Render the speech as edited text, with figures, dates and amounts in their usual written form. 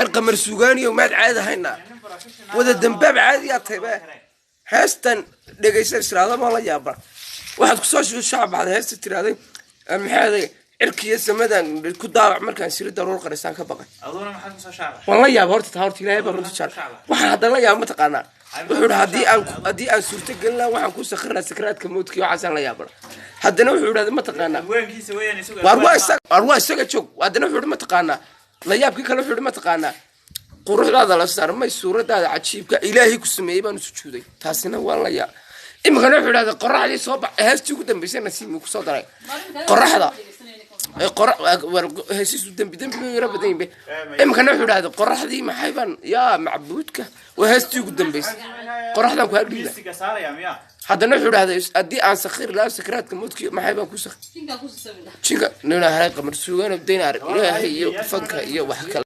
القمر سوغاني وماد عاد هنا وذا الدنباب عادي يا طيبه هاستن دغيسه سراده ما لا يابا واحد كسوش الشعب هذا هاست تراده maxay irkiya samadan ku daawac markaan sirida rool qarisaan ka baqay aduna maxaa ku soo shaacay wallahi yaab horta horta ilaahay baa runtii jecel waxa hadana yaab ma taqaana wuxuu hadii aan suurta galna waxaan ku sakhirnaa sakraadka moodkii waxaan la yaab hadana wuxuu yiraahdaa ma taqaana weenkiisa weeyaan isugu warwa isaga joog hadana wuxuu ma taqaana la yaabkii kale wuxuu ma taqaana quruxdaada la saarmay suuradaada cajiibka ilaahay ku sameeyay baan sujuuday taasina waa la yaab imka wuxuu yiraahdaa qoraxdii soo baxay heestii ugu dambeysay nasiib ku soo daray qoraxda هسيس دم يربى دينبه إمكان نحول هذا قرح ذي محيبان يا معبودك وهستيو قدام بيس قرح ذا كهرب لي هذا نحول هذا أدي عن سخير لا سكرات كموتك محيبان كوسخ شينكا نلا هراك مرسوغان بدينا إلهي يوقفنك يا وحكا